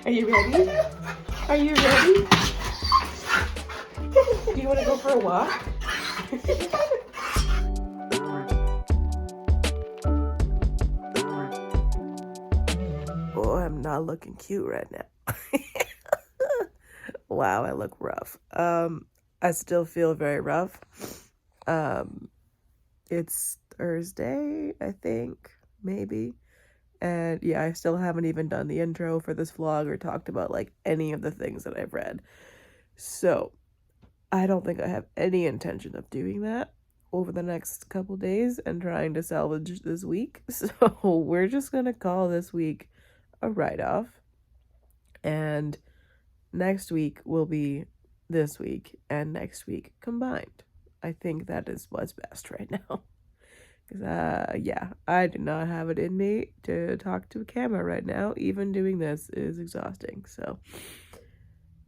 Are you ready? Are you ready? Do you want to go for a walk? Oh, I'm not looking cute right now. Wow, I look rough. I still feel very rough. It's Thursday, I think, maybe. And yeah, I still haven't even done the intro for this vlog or talked about like any of the things that I've read. So I don't think I have any intention of doing that over the next couple days and trying to salvage this week. So we're just gonna call this week a write-off. And next week will be this week and next week combined. I think that is what's best right now. Because, yeah, I do not have it in me to talk to a camera right now. Even doing this is exhausting. So,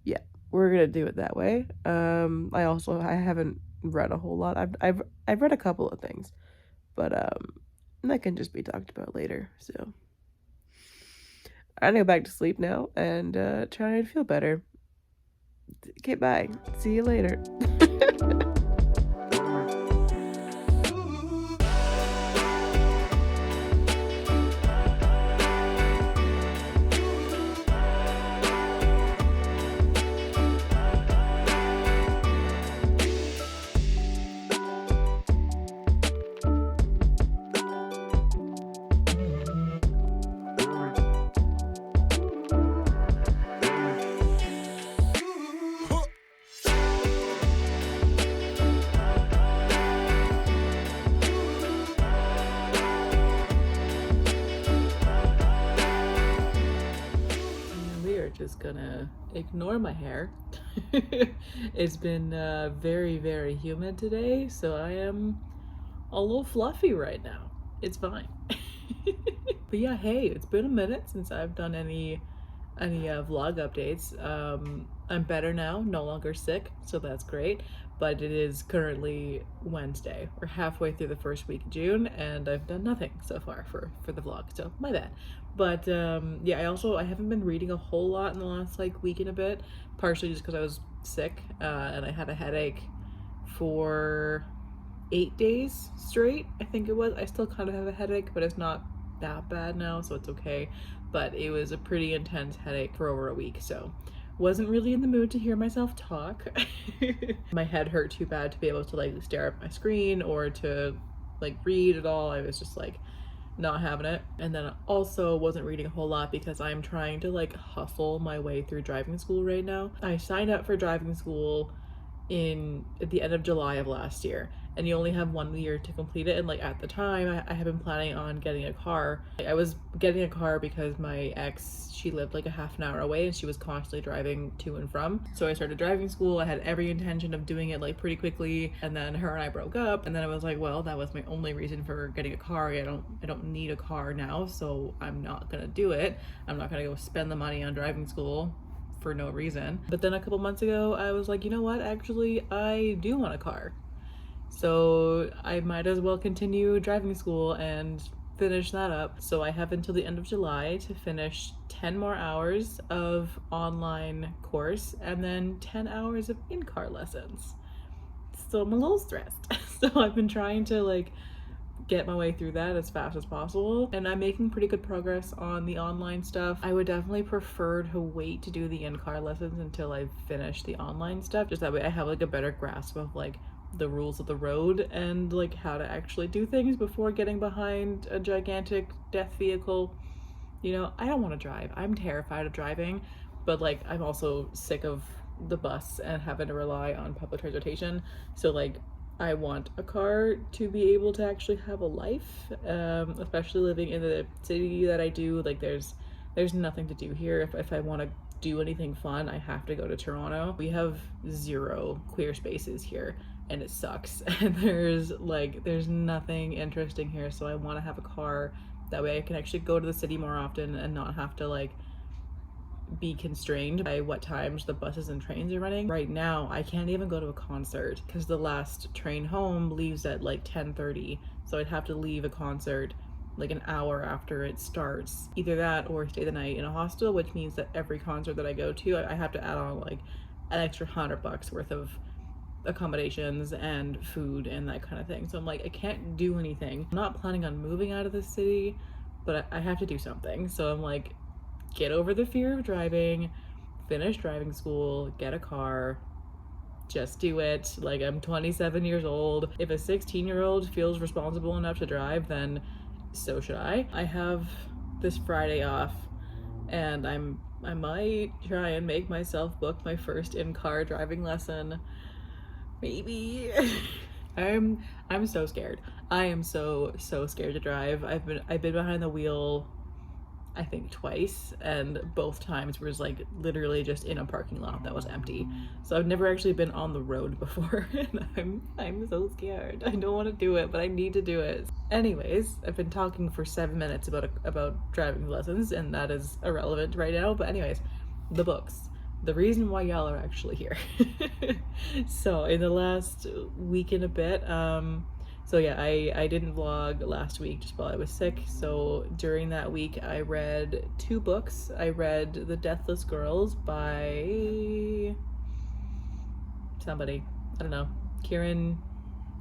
yeah, we're going to do it that way. I haven't read a whole lot. I've read a couple of things. But, that can just be talked about later. So, I'm going to go back to sleep now and try and feel better. Okay, bye. See you later. Just gonna ignore my hair. It's been very, very humid today, so I am a little fluffy right now. It's fine. But yeah, hey, it's been a minute since I've done any vlog updates. I'm better now, no longer sick, so that's great. But it is currently Wednesday. We're halfway through the first week of June, and I've done nothing so far for the vlog, so my bad. But yeah, I haven't been reading a whole lot in the last like week and a bit, partially just because I was sick and I had a headache for 8 days straight, I think it was. I still kind of have a headache, but it's not that bad now, so it's okay. But it was a pretty intense headache for over a week, so wasn't really in the mood to hear myself talk. My head hurt too bad to be able to like stare at my screen or to like read at all. I was just like not having it. And then I also wasn't reading a whole lot because I'm trying to like hustle my way through driving school right now. I signed up for driving school at the end of July of last year, and you only have 1 year to complete it. And like at the time I had been planning on getting a car. I was getting a car because my ex, she lived like a half an hour away and she was constantly driving to and from. So I started driving school. I had every intention of doing it like pretty quickly, and then her and I broke up, and then I was like, well, that was my only reason for getting a car. I don't need a car now, so I'm not gonna do it. I'm not gonna go spend the money on driving school for no reason. But then a couple months ago I was like, you know what, actually I do want a car, so I might as well continue driving school and finish that up. So I have until the end of July to finish 10 more hours of online course and then 10 hours of in-car lessons. So I'm a little stressed. So I've been trying to like get my way through that as fast as possible, and I'm making pretty good progress on the online stuff. I would definitely prefer to wait to do the in-car lessons until I finish the online stuff, just that way I have like a better grasp of like the rules of the road and like how to actually do things before getting behind a gigantic death vehicle. You know, I don't want to drive. I'm terrified of driving, but like I'm also sick of the bus and having to rely on public transportation. So like I want a car to be able to actually have a life, especially living in the city that I do. Like there's nothing to do here. If I want to do anything fun, I have to go to Toronto. We have 0 queer spaces here and it sucks. And there's nothing interesting here, so I want to have a car. That way I can actually go to the city more often and not have to like be constrained by what times the buses and trains are running. Right now I can't even go to a concert because the last train home leaves at like 10:30, so I'd have to leave a concert like an hour after it starts. Either that or stay the night in a hostel, which means that every concert that I go to, I have to add on like an extra $100 worth of accommodations and food and that kind of thing. So I'm like, I can't do anything. I'm not planning on moving out of the city, but I have to do something. So I'm like, get over the fear of driving, finish driving school, get a car, just do it. Like, I'm 27 years old. If a 16-year-old feels responsible enough to drive, then so should I. I have this Friday off, and I might try and make myself book my first in-car driving lesson. Maybe. I'm so scared. I am so scared to drive. I've been behind the wheel I think twice, and both times was like literally just in a parking lot that was empty. So I've never actually been on the road before, and I'm so scared. I don't want to do it, but I need to do it. Anyways, I've been talking for 7 minutes about driving lessons, and that is irrelevant right now. But anyways, the books. The reason why y'all are actually here. So in the last week and a bit, so yeah, I didn't vlog last week just while I was sick. So during that week, I read 2 books. I read The Deathless Girls by somebody, I don't know, Kiran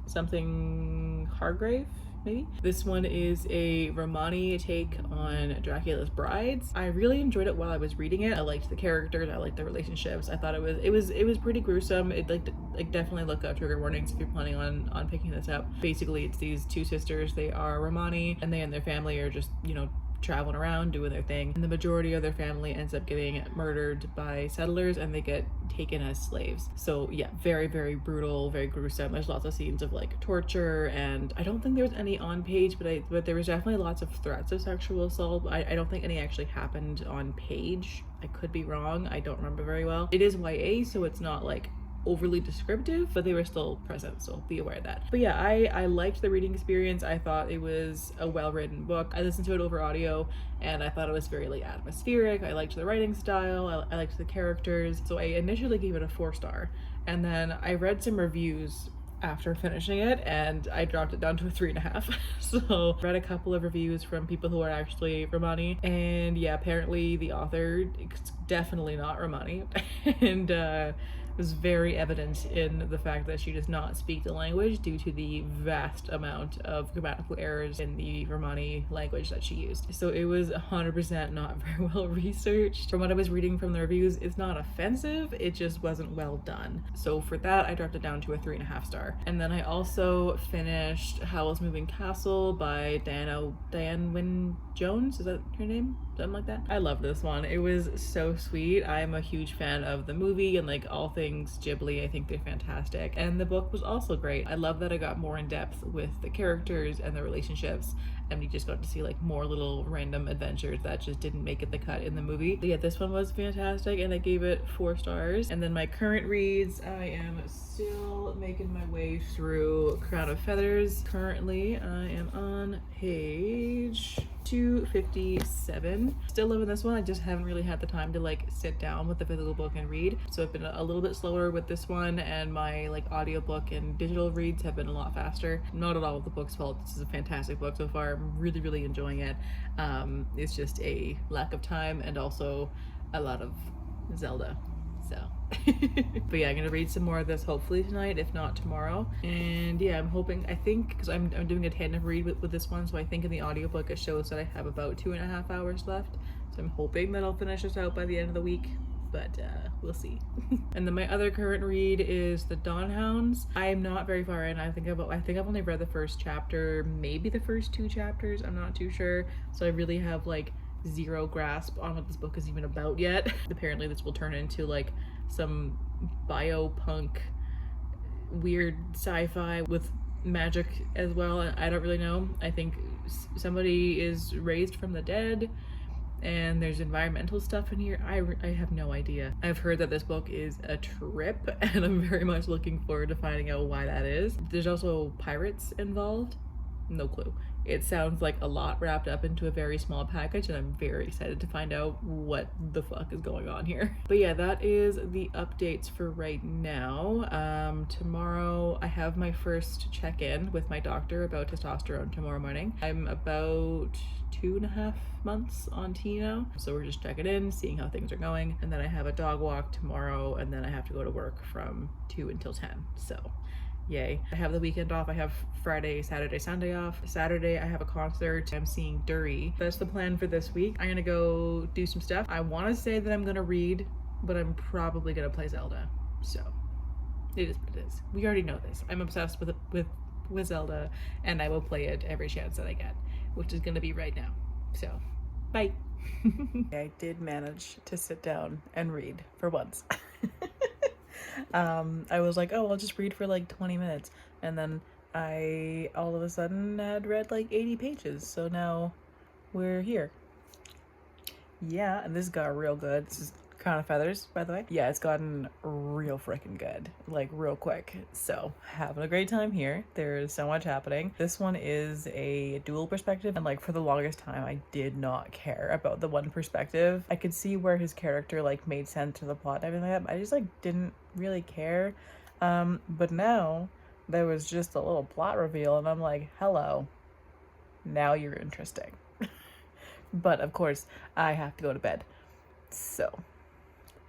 something Hargrave, maybe? This one is a Romani take on Dracula's Brides. I really enjoyed it while I was reading it. I liked the characters, I liked the relationships. I thought it was pretty gruesome. It like definitely look out trigger warnings if you're planning on picking this up. Basically, it's these 2 sisters. They are Romani, and they and their family are just, you know, traveling around doing their thing, and the majority of their family ends up getting murdered by settlers, and they get taken as slaves. So yeah, very brutal, very gruesome. There's lots of scenes of like torture, and I don't think there was any on page, but there was definitely lots of threats of sexual assault. I don't think any actually happened on page. I could be wrong, I don't remember very well. It is YA, so it's not like overly descriptive, but they were still present, so be aware of that. But yeah, I liked the reading experience. I thought it was a well-written book. I listened to it over audio, and I thought it was very like atmospheric. I liked the writing style, I liked the characters. So I initially gave it a 4-star, and then I read some reviews after finishing it, and I dropped it down to a 3.5. So read a couple of reviews from people who are actually Romani, and yeah, apparently the author is definitely not Romani. And was very evident in the fact that she does not speak the language due to the vast amount of grammatical errors in the Romani language that she used. So it was 100% not very well researched. From what I was reading from the reviews, it's not offensive, it just wasn't well done. So for that, I dropped it down to a 3.5 star. And then I also finished Howl's Moving Castle by Diane Wynne Jones, is that her name? Something like that. I love this one. It was so sweet. I'm a huge fan of the movie and like all things Ghibli. I think they're fantastic. And the book was also great. I love that I got more in depth with the characters and the relationships, and we just got to see like more little random adventures that just didn't make it the cut in the movie. But yeah, this one was fantastic, and I gave it 4 stars. And then my current reads, I am still making my way through Crown of Feathers. Currently, I am on page 257. Still loving this one. I just haven't really had the time to like sit down with the physical book and read, so I've been a little bit slower with this one, and my like audiobook and digital reads have been a lot faster. Not at all of the book's fault. This is a fantastic book so far. I'm really enjoying it. It's just a lack of time and also a lot of Zelda, so but yeah, I'm gonna read some more of this hopefully tonight, if not tomorrow. And yeah, I'm hoping, I think, because I'm doing a tandem read with this one, so I think in the audiobook it shows that I have about 2.5 hours left, so I'm hoping that I'll finish this out by the end of the week, but we'll see. And then my other current read is the Dawnhounds. I am not very far in. I think I've only read the first chapter, maybe the first 2 chapters, I'm not too sure, so I really have like zero grasp on what this book is even about yet. Apparently this will turn into like some biopunk weird sci-fi with magic as well. I don't really know. I think somebody is raised from the dead, and there's environmental stuff in here. I have no idea. I've heard that this book is a trip, and I'm very much looking forward to finding out why that is. There's also pirates involved. No clue. It sounds like a lot wrapped up into a very small package, and I'm very excited to find out what the fuck is going on here. But yeah, that is the updates for right now. Tomorrow I have my first check-in with my doctor about testosterone tomorrow morning. I'm about 2.5 months on T now, so we're just checking in, seeing how things are going, and then I have a dog walk tomorrow, and then I have to go to work from 2 until 10, so yay. I have the weekend off. I have Friday, Saturday, Sunday off. Saturday I have a concert. I'm seeing Durry. That's the plan for this week. I'm gonna go do some stuff. I want to say that I'm gonna read, but I'm probably gonna play Zelda, so it is what it is. We already know this. I'm obsessed with Zelda, and I will play it every chance that I get, which is gonna be right now. So bye. I did manage to sit down and read for once. I was like, oh, I'll just read for like 20 minutes, and then I all of a sudden had read like 80 pages, so now we're here. Yeah, and this got real good. This is Crown of Feathers, by the way. Yeah, it's gotten real freaking good, like real quick. So having a great time here. There's so much happening. This one is a dual perspective, and like for the longest time I did not care about the one perspective. I could see where his character like made sense to the plot and everything like that, but I just like didn't really care. But now there was just a little plot reveal, and I'm like, hello, now you're interesting. But of course I have to go to bed, so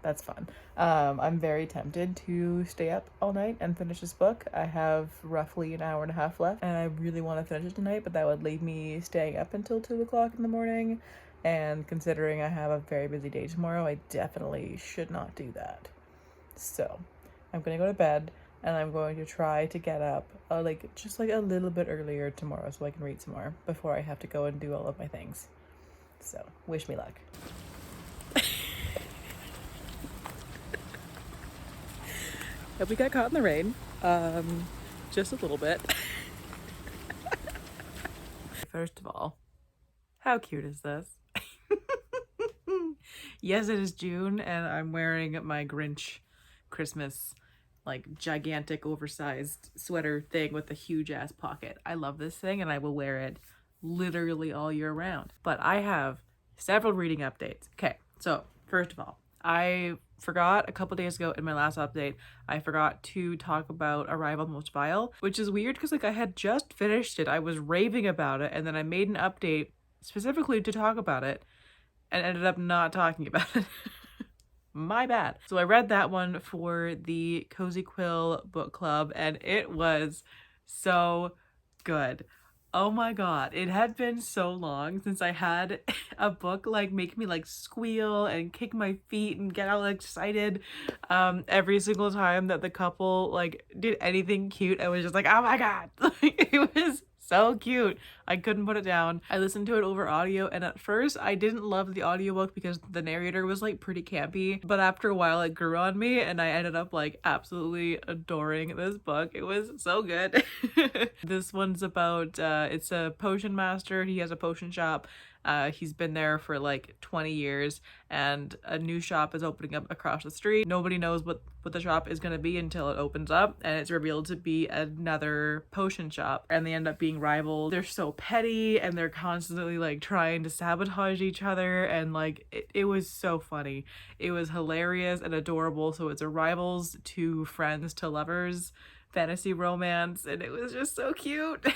that's fun. I'm very tempted to stay up all night and finish this book. I have roughly an hour and a half left, and I really want to finish it tonight, but that would leave me staying up until 2 o'clock in the morning, and considering I have a very busy day tomorrow, I definitely should not do that. So I'm gonna go to bed, and I'm going to try to get up just like a little bit earlier tomorrow so I can read some more before I have to go and do all of my things. So wish me luck. We got caught in the rain, just a little bit. First of all, how cute is this? Yes, it is June, and I'm wearing my Grinch Christmas, like, gigantic oversized sweater thing with a huge ass pocket. I love this thing, and I will wear it literally all year round. But I have several reading updates. Okay, so first of all, I forgot a couple days ago in my last update, I forgot to talk about Arrival Most Vile, which is weird because like I had just finished it. I was raving about it, and then I made an update specifically to talk about it and ended up not talking about it. My bad. So I read that one for the Cozy Quill book club, and it was so good. Oh my god, it had been so long since I had a book like make me like squeal and kick my feet and get all excited. Every single time that the couple like did anything cute, I was just like, oh my god. It was so cute. I couldn't put it down. I listened to it over audio, and at first I didn't love the audiobook because the narrator was like pretty campy, but after a while it grew on me, and I ended up like absolutely adoring this book. It was so good. This one's about it's a potion master. He has a potion shop. He's been there for like 20 years, and a new shop is opening up across the street. Nobody knows what the shop is going to be until it opens up, and it's revealed to be another potion shop, and they end up being rivals. They're so petty, and they're constantly like trying to sabotage each other, and like it was so funny. It was hilarious and adorable. So it's a rivals to friends to lovers fantasy romance, and it was just so cute.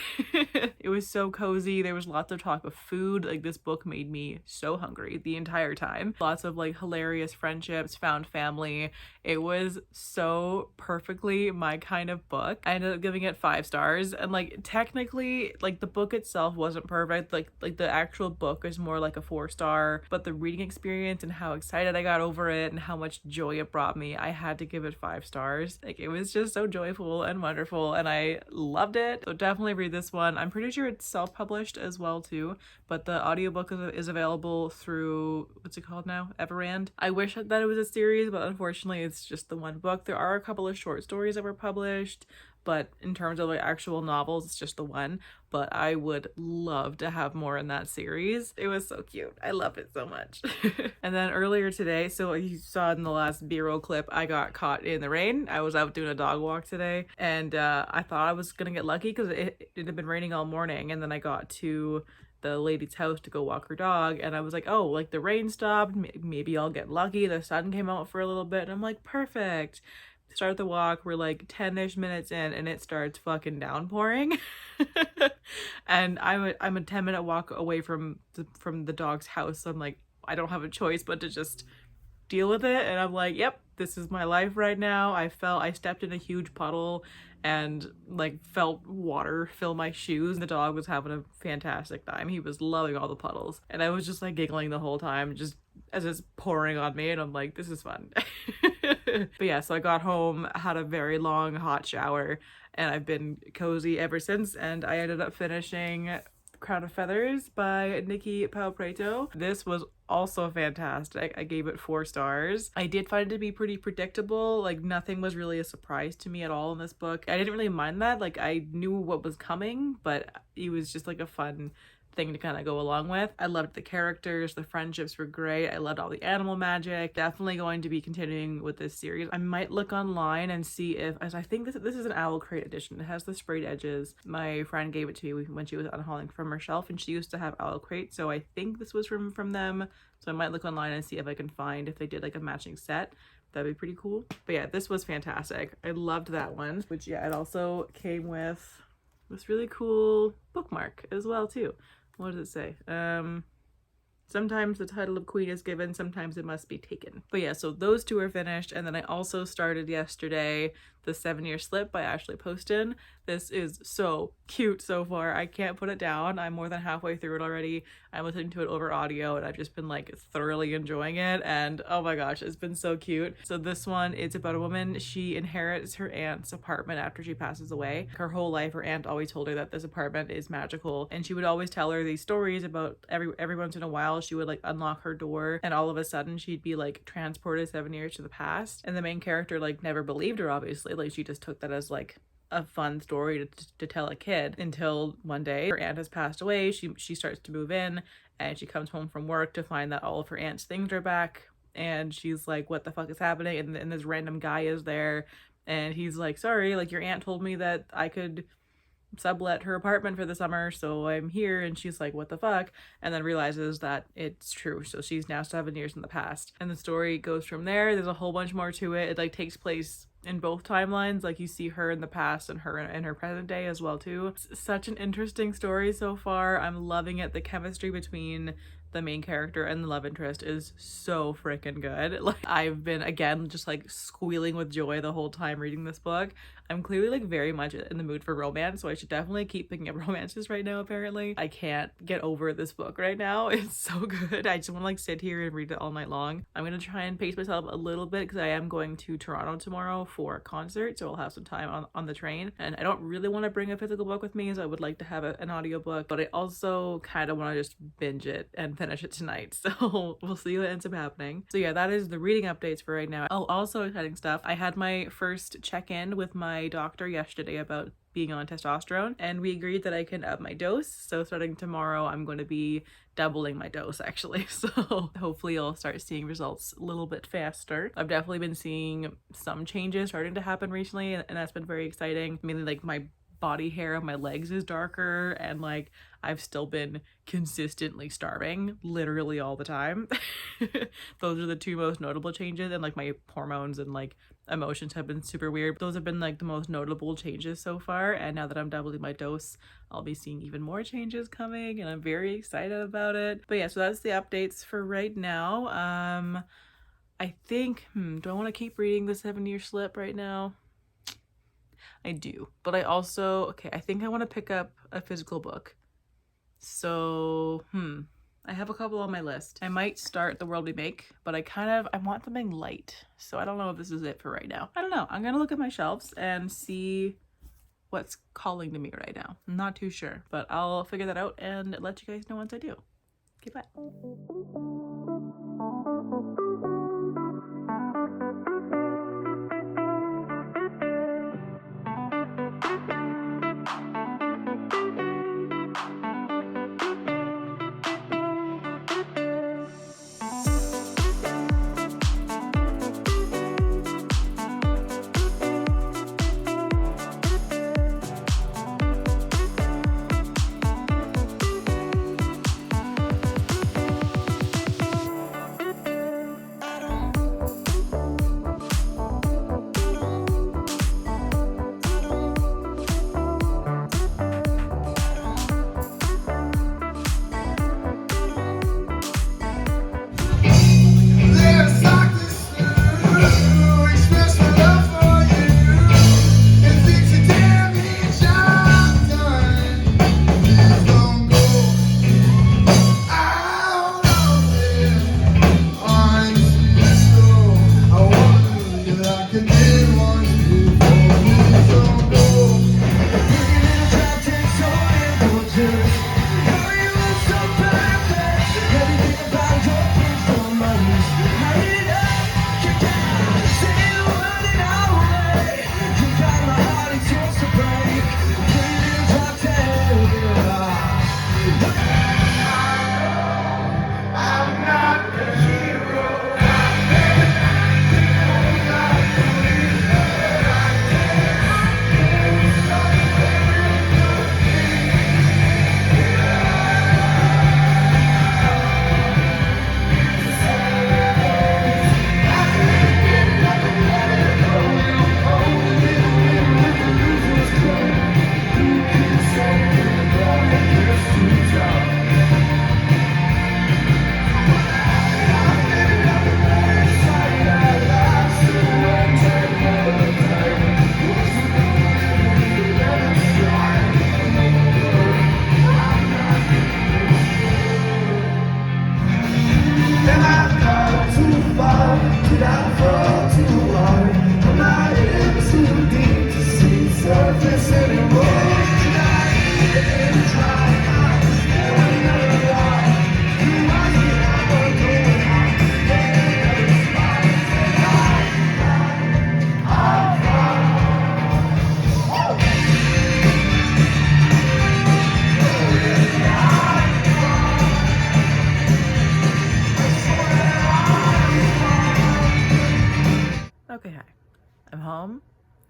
It was so cozy. There was lots of talk of food. Like, this book made me so hungry the entire time. Lots of like hilarious friendships, found family. It was so perfectly my kind of book. I ended up giving it 5 stars, and like technically like the book itself wasn't perfect. Like the actual book is more like a 4-star, but the reading experience and how excited I got over it and how much joy it brought me, I had to give it 5 stars. Like, it was just so joyful and wonderful, and I loved it. So definitely read this one. I'm pretty sure it's self-published as well too, but the audiobook is available through, what's it called now? Everand. I wish that it was a series, but unfortunately it's just the one book. There are a couple of short stories that were published, but in terms of like actual novels, it's just the one. But I would love to have more in that series. It was so cute. I loved it so much. And then earlier today, so you saw in the last B-roll clip, I got caught in the rain. I was out doing a dog walk today, and I thought I was gonna get lucky because it had been raining all morning, and then I got to the lady's house to go walk her dog, and I was like, oh, like the rain stopped, maybe I'll get lucky. The sun came out for a little bit, and I'm like, perfect. Start the walk, we're like 10-ish minutes in, and it starts fucking downpouring. And I'm a 10-minute walk away from the dog's house, so I'm like, I don't have a choice but to just deal with it. And I'm like, yep, this is my life right now. I stepped in a huge puddle and like felt water fill my shoes. The dog was having a fantastic time. He was loving all the puddles, and I was just like giggling the whole time, just as it's pouring on me, and I'm like, this is fun. But yeah, so I got home, had a very long hot shower, and I've been cozy ever since, and I ended up finishing Crown of Feathers by Nicki Preto. This was also fantastic. I gave it 4 stars. I did find it to be pretty predictable. Like nothing was really a surprise to me at all in this book. I didn't really mind that. Like I knew what was coming, but it was just like a fun thing to kind of go along with. I loved the characters, the friendships were great. I loved all the animal magic. Definitely going to be continuing with this series. I might look online and see if, as I think this is an Owl Crate edition. It has the sprayed edges. My friend gave it to me when she was unhauling from her shelf, and she used to have Owl Crate, so I think this was from them. So I might look online and see if I can find if they did like a matching set. That'd be pretty cool. But yeah, this was fantastic. I loved that one, which yeah, it also came with this really cool bookmark as well too. What does it say? Sometimes the title of queen is given, sometimes it must be taken. But yeah, so those 2 are finished, and then I also started yesterday The 7-Year Slip by Ashley Poston. This is so cute so far. I can't put it down. I'm more than halfway through it already. I'm listening to it over audio, and I've just been like thoroughly enjoying it, and oh my gosh, it's been so cute. So this one, it's about a woman. She inherits her aunt's apartment after she passes away. Her whole life, her aunt always told her that this apartment is magical, and she would always tell her these stories about every once in a while she would like unlock her door, and all of a sudden she'd be like transported 7 years to the past. And the main character like never believed her, obviously. Like she just took that as like a fun story to tell a kid, until one day her aunt has passed away. She starts to move in, and she comes home from work to find that all of her aunt's things are back, and she's like, what the fuck is happening? And this random guy is there, and he's like, sorry, like your aunt told me that I could sublet her apartment for the summer, so I'm here. And she's like, what the fuck? And then realizes that it's true, so she's now 7 years in the past, and the story goes from there. There's a whole bunch more to it. It like takes place in both timelines. Like you see her in the past and her in her present day as well too. It's such an interesting story so far. I'm loving it. The chemistry between the main character and the love interest is so freaking good. Like I've been again just like squealing with joy the whole time reading this book. I'm clearly like very much in the mood for romance, so I should definitely keep picking up romances right now. Apparently I can't get over this book right now. It's so good. I just want to like sit here and read it all night long. I'm gonna try and pace myself a little bit because I am going to Toronto tomorrow for a concert, so I'll have some time on the train, and I don't really want to bring a physical book with me, so I would like to have an audiobook, but I also kind of want to just binge it and finish it tonight, so we'll see what ends up happening. So yeah, that is the reading updates for right now. Oh, also exciting stuff. I had my first check-in with my doctor yesterday about being on testosterone, and we agreed that I can up my dose. So starting tomorrow, I'm going to be doubling my dose actually. So hopefully I'll start seeing results a little bit faster. I've definitely been seeing some changes starting to happen recently, and that's been very exciting. Mainly like my body hair on my legs is darker, and like I've still been consistently starving literally all the time. Those are the 2 most notable changes, and like my hormones and like emotions have been super weird. Those have been like the most notable changes so far, and now that I'm doubling my dose, I'll be seeing even more changes coming, and I'm very excited about it. But yeah, so that's the updates for right now. I think do I want to keep reading the 7-Year Slip right now? I do, but I also, okay, I think I want to pick up a physical book. So, I have a couple on my list. I might start The World We Make, but I want something light. So I don't know if this is it for right now. I don't know. I'm gonna look at my shelves and see what's calling to me right now. I'm not too sure, but I'll figure that out and let you guys know once I do. Okay, bye.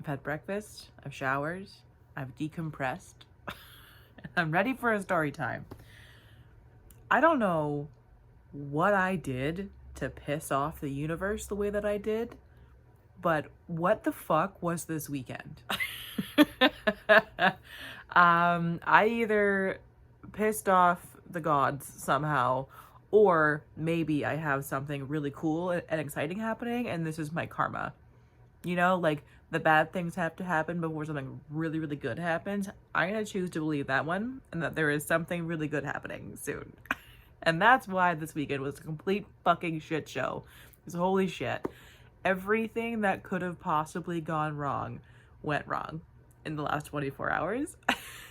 I've had breakfast, I've showered, I've decompressed, and I'm ready for a story time. I don't know what I did to piss off the universe the way that I did, but what the fuck was this weekend? I either pissed off the gods somehow, or maybe I have something really cool and exciting happening, and this is my karma. You know, like the bad things have to happen before something really, really good happens. I'm gonna choose to believe that one, and that there is something really good happening soon. And that's why this weekend was a complete fucking shit show. Because holy shit. Everything that could have possibly gone wrong went wrong in the last 24 hours.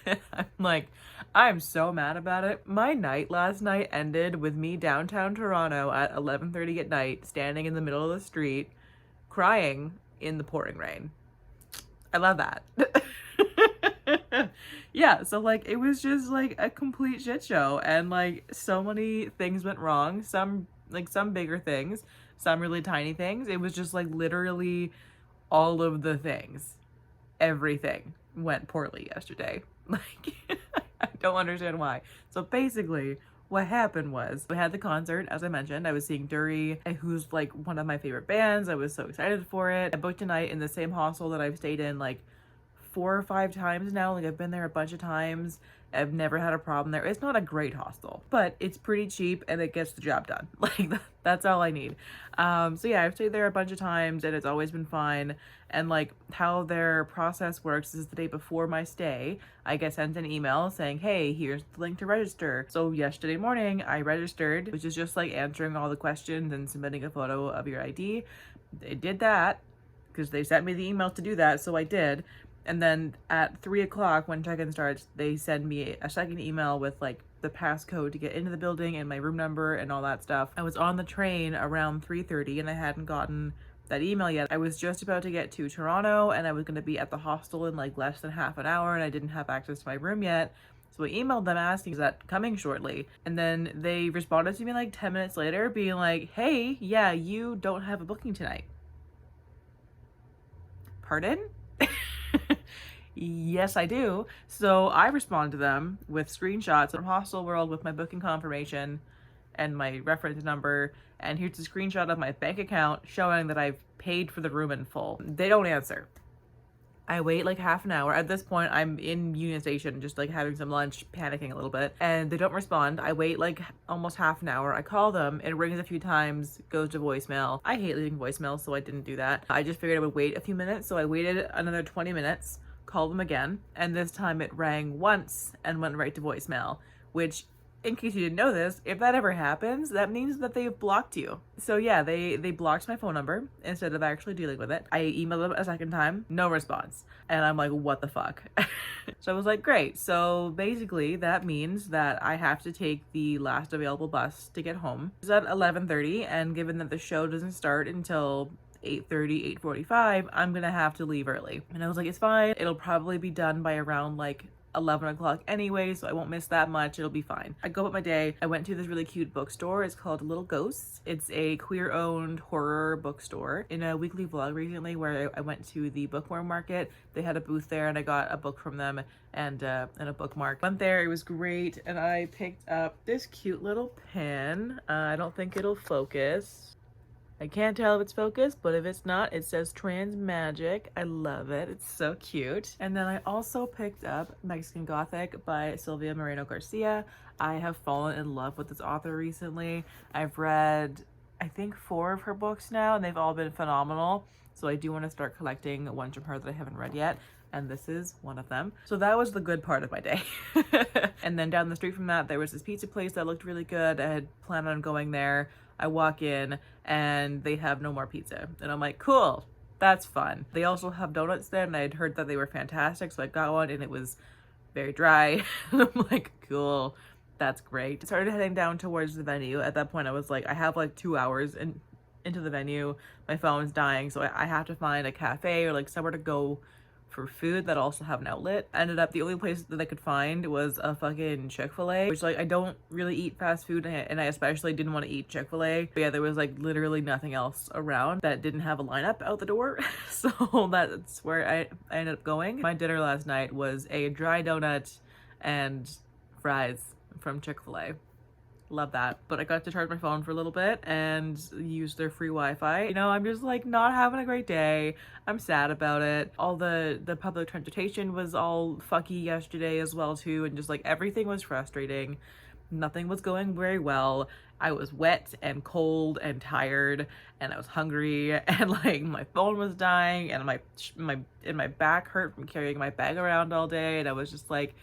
I'm like, I'm so mad about it. My night last night ended with me downtown Toronto at 11:30 at night, standing in the middle of the street, crying in the pouring rain. I love that. Yeah, so like it was just like a complete shit show, and like so many things went wrong. Some bigger things, some really tiny things. It was just like literally all of the things. Everything went poorly yesterday. Like I don't understand why. So basically what happened was we had the concert, as I mentioned. I was seeing Durry, who's like one of my favorite bands. I was so excited for it. I booked a night in the same hostel that I've stayed in like 4 or 5 times now. Like I've been there a bunch of times. I've never had a problem there. It's not a great hostel, but it's pretty cheap and it gets the job done. Like that's all I need. So yeah, I've stayed there a bunch of times and it's always been fine. And like how their process works is the day before my stay, I get sent an email saying, hey, here's the link to register. So yesterday morning I registered, which is just like answering all the questions and submitting a photo of your ID. I did that because they sent me the email to do that, so I did. And then at 3 o'clock when check-in starts, they send me a second email with like the passcode to get into the building and my room number and all that stuff. I was on the train around 3:30 and I hadn't gotten that email yet. I was just about to get to Toronto and I was going to be at the hostel in like less than half an hour, and I didn't have access to my room yet. So I emailed them asking, is that coming shortly? And then they responded to me like 10 minutes later being like, hey, yeah, you don't have a booking tonight. Pardon? Yes, I do. So I respond to them with screenshots from Hostel World with my booking confirmation and my reference number. And here's a screenshot of my bank account showing that I've paid for the room in full. They don't answer. I wait like half an hour. At this point, I'm in Union Station, just like having some lunch, panicking a little bit, and they don't respond. I wait like almost half an hour. I call them, it rings a few times, goes to voicemail. I hate leaving voicemail, so I didn't do that. I just figured I would wait a few minutes, so I waited another 20 minutes, called them again, and this time it rang once and went right to voicemail, which, in case you didn't know this, if that ever happens, that means that they've blocked you. So yeah, they blocked my phone number instead of actually dealing with it. I emailed them a second time, no response. And I'm like, what the fuck? So I was like, great. So basically that means that I have to take the last available bus to get home. It's at 11:30, and given that the show doesn't start until 8:30, 8:45, I'm gonna have to leave early. And I was like, it's fine. It'll probably be done by around like 11 o'clock anyway, so I won't miss that much. It'll be fine. I go about my day. I went to this really cute bookstore. It's called Little Ghosts. It's a queer-owned horror bookstore. In a weekly vlog recently where I went to the bookworm market, they had a booth there and I got a book from them and a bookmark. Went there, it was great, and I picked up this cute little pen. I don't think it'll focus. I can't tell if it's focused, but if it's not, it says Trans Magic. I love it. It's so cute. And then I also picked up Mexican Gothic by Silvia Moreno Garcia. I have fallen in love with this author recently. I've read, I think, 4 of her books now, and they've all been phenomenal. So I do want to start collecting ones from her that I haven't read yet, and this is one of them. So that was the good part of my day. And then down the street from that, there was this pizza place that looked really good. I had planned on going there. I walk in and they have no more pizza. And I'm like, cool, that's fun. They also have donuts there, and I had heard that they were fantastic, so I got one and it was very dry. And I'm like, cool, that's great. I started heading down towards the venue. At that point I was like, I have like 2 hours into the venue. My phone's dying, so I have to find a cafe or like somewhere to go for food that also have an outlet. Ended up the only place that I could find was a fucking Chick-fil-A, which like I don't really eat fast food, and I especially didn't want to eat Chick-fil-A. But yeah, there was like literally nothing else around that didn't have a lineup out the door. So that's where I ended up going. My dinner last night was a dry donut and fries from Chick-fil-A. Love that. But I got to charge my phone for a little bit and use their free Wi-Fi. You know, I'm just like not having a great day. I'm sad about it. All the public transportation was all fucky yesterday as well too, and just like everything was frustrating. Nothing was going very well. I was wet and cold and tired, and I was hungry, and like my phone was dying, and my back hurt from carrying my bag around all day, and I was just like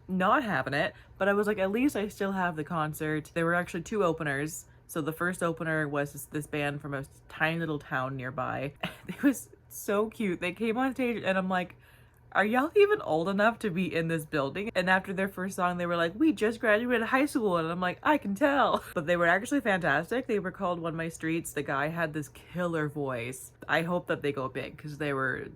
not having it. But I was like, at least I still have the concert. There were actually 2 openers. So the first opener was this band from a tiny little town nearby. It was so cute. They came on stage and I'm like, are y'all even old enough to be in this building? And after their first song, they were like, we just graduated high school. And I'm like, I can tell. But they were actually fantastic. They were called One My Streets. The guy had this killer voice. I hope that they go big because they were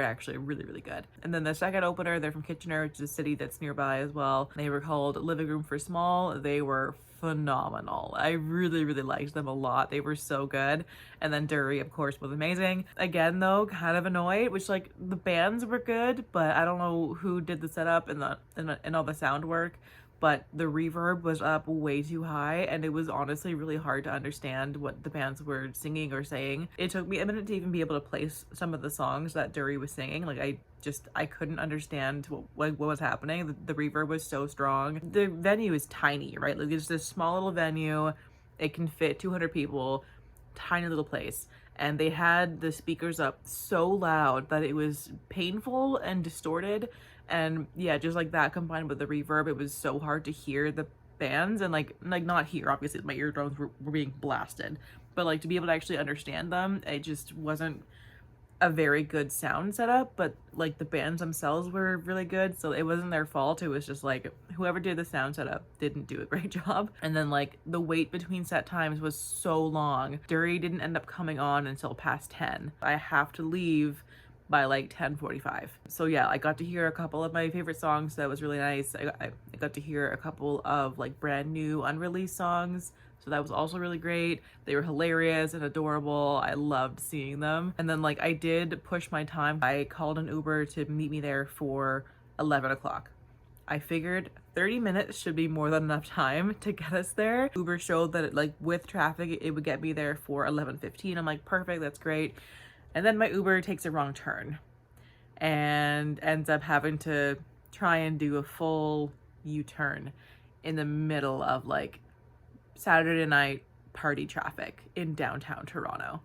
actually really, really good. And then the second opener, they're from Kitchener, which is a city that's nearby as well. They were called Living Room for Small. They were phenomenal. I really, really liked them a lot. They were so good. And then Durry, of course, was amazing. Again, though, kind of annoyed, which like the bands were good, but I don't know who did the setup and all the sound work. But the reverb was up way too high, and it was honestly really hard to understand what the bands were singing or saying. It took me a minute to even be able to place some of the songs that Durry was singing. Like I couldn't understand what was happening. The reverb was so strong. The venue is tiny, right? Like it's this small little venue. It can fit 200 people, tiny little place. And they had the speakers up so loud that it was painful and distorted. And yeah, just like that combined with the reverb, it was so hard to hear the bands, and like not hear, obviously my eardrums were being blasted, but like to be able to actually understand them, it just wasn't a very good sound setup. But like the bands themselves were really good, so it wasn't their fault. It was just like whoever did the sound setup didn't do a great job. And then like the wait between set times was so long. Durry didn't end up coming on until past 10. I have to leave by like 10:45. So yeah, I got to hear a couple of my favorite songs. That was really nice. I got to hear a couple of like brand new unreleased songs. So that was also really great. They were hilarious and adorable. I loved seeing them. And then like I did push my time. I called an Uber to meet me there for 11 o'clock. I figured 30 minutes should be more than enough time to get us there. Uber showed that like with traffic, it would get me there for 11:15. I'm like, perfect, that's great. And then my Uber takes a wrong turn and ends up having to try and do a full U-turn in the middle of like Saturday night party traffic in downtown Toronto.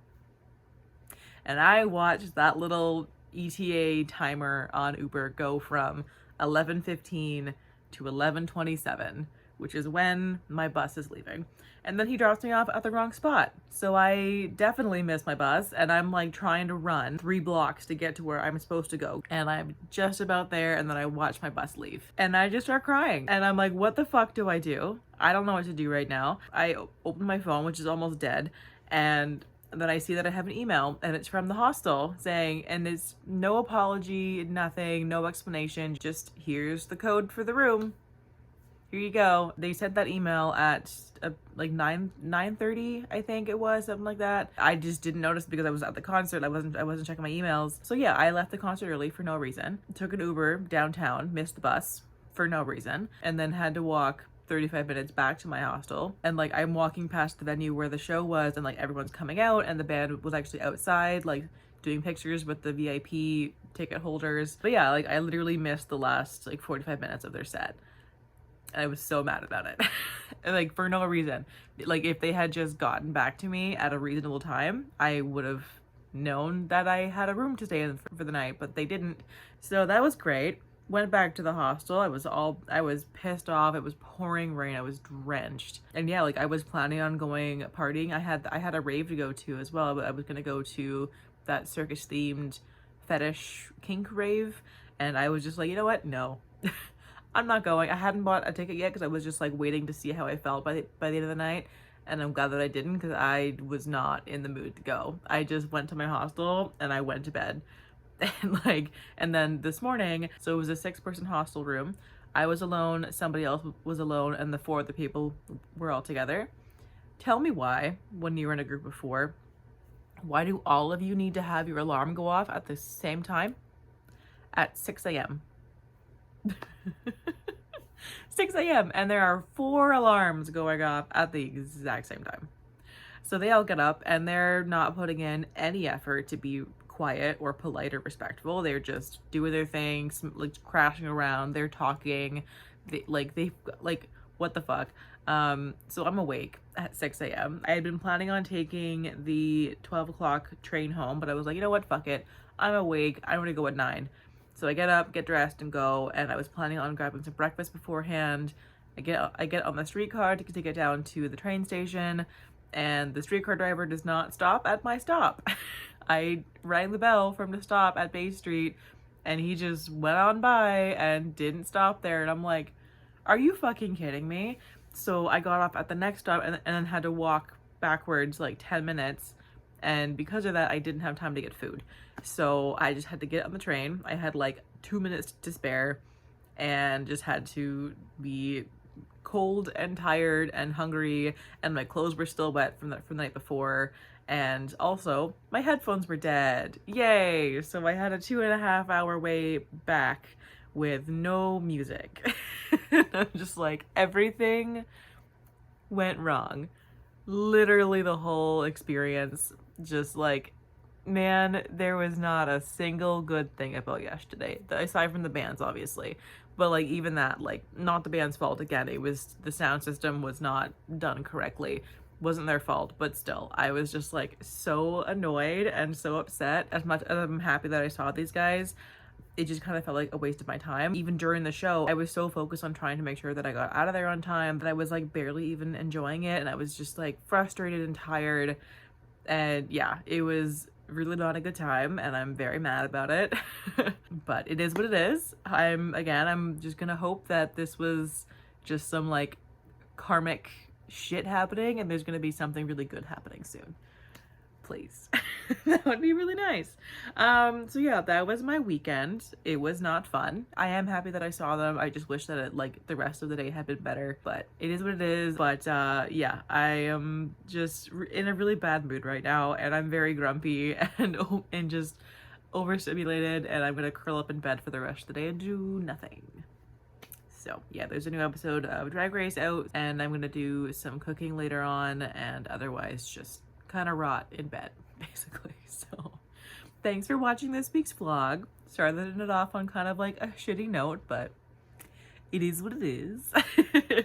And I watched that little ETA timer on Uber go from 11:15 to 11:27, which is when my bus is leaving. And then he drops me off at the wrong spot. So I definitely missed my bus, and I'm like trying to run 3 blocks to get to where I'm supposed to go. And I'm just about there, and then I watch my bus leave. And I just start crying. And I'm like, what the fuck do I do? I don't know what to do right now. I open my phone, which is almost dead, and then I see that I have an email, and it's from the hostel saying, and it's no apology, nothing, no explanation, just here's the code for the room. Here you go. They sent that email at like 9:30, I think it was, something like that. I just didn't notice because I was at the concert. I wasn't checking my emails. So yeah, I left the concert early for no reason. Took an Uber downtown, missed the bus for no reason, and then had to walk 35 minutes back to my hostel. And like I'm walking past the venue where the show was, and like everyone's coming out, and the band was actually outside like doing pictures with the VIP ticket holders. But yeah, like I literally missed the last like 45 minutes of their set. And I was so mad about it. And like for no reason. Like if they had just gotten back to me at a reasonable time, I would have known that I had a room to stay in for the night, but they didn't. So that was great. Went back to the hostel. I was pissed off. It was pouring rain. I was drenched. And yeah, like I was planning on going partying. I had a rave to go to as well. I was gonna go to that circus themed fetish kink rave, and I was just like, you know what? No. I'm not going. I hadn't bought a ticket yet because I was just like waiting to see how I felt by the end of the night. And I'm glad that I didn't, because I was not in the mood to go. I just went to my hostel and I went to bed. And then this morning, so it was a 6-person hostel room. I was alone, somebody else was alone, and the 4 other people were all together. Tell me why, when you were in a group of 4, why do all of you need to have your alarm go off at the same time? At 6 a.m. 6 a.m. and there are 4 alarms going off at the exact same time. So they all get up and they're not putting in any effort to be quiet or polite or respectful. They're just doing their things, like crashing around. They're talking. They what the fuck? So I'm awake at 6 a.m. I had been planning on taking the 12 o'clock train home, but I was like, you know what? Fuck it. I'm awake. I'm gonna go at 9. So I get up, get dressed, and go. And I was planning on grabbing some breakfast beforehand. I get on the streetcar to get down to the train station, and the streetcar driver does not stop at my stop. I rang the bell for him to stop at Bay Street, and he just went on by and didn't stop there. And I'm like, are you fucking kidding me? So I got off at the next stop and then had to walk backwards like 10 minutes. And because of that, I didn't have time to get food. So I just had to get on the train. I had like 2 minutes to spare and just had to be cold and tired and hungry, and my clothes were still wet from the night before, and also my headphones were dead. Yay! So I had a 2.5 hour way back with no music. I'm just like, everything went wrong. Literally the whole experience, just like, man, there was not a single good thing about yesterday, aside from the bands, obviously. But like, even that, like, not the band's fault. Again, it was the sound system was not done correctly. Wasn't their fault, but still, I was just like so annoyed and so upset. As much as I'm happy that I saw these guys, it just kind of felt like a waste of my time. Even during the show, I was so focused on trying to make sure that I got out of there on time that I was like barely even enjoying it, and I was just like frustrated and tired. And yeah, it was really not a good time, and I'm very mad about it. But it is what it is. I'm just gonna hope that this was just some like karmic shit happening, and there's gonna be something really good happening soon. Please. That would be really nice. So yeah, that was my weekend. It was not fun. I am happy that I saw them. I just wish that the rest of the day had been better, but it is what it is. But yeah, I am just in a really bad mood right now, and I'm very grumpy and just overstimulated, and I'm gonna curl up in bed for the rest of the day and do nothing. So yeah, there's a new episode of Drag Race out, and I'm gonna do some cooking later on, and otherwise just kind of rot in bed, basically. So thanks for watching this week's vlog. Started it off on kind of like a shitty note, but it is what it is.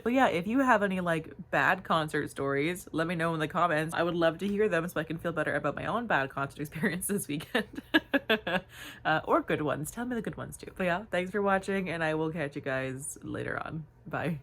But yeah, if you have any like bad concert stories, let me know in the comments. I would love to hear them so I can feel better about my own bad concert experience this weekend. Or good ones. Tell me the good ones too. But yeah, thanks for watching, and I will catch you guys later on. Bye.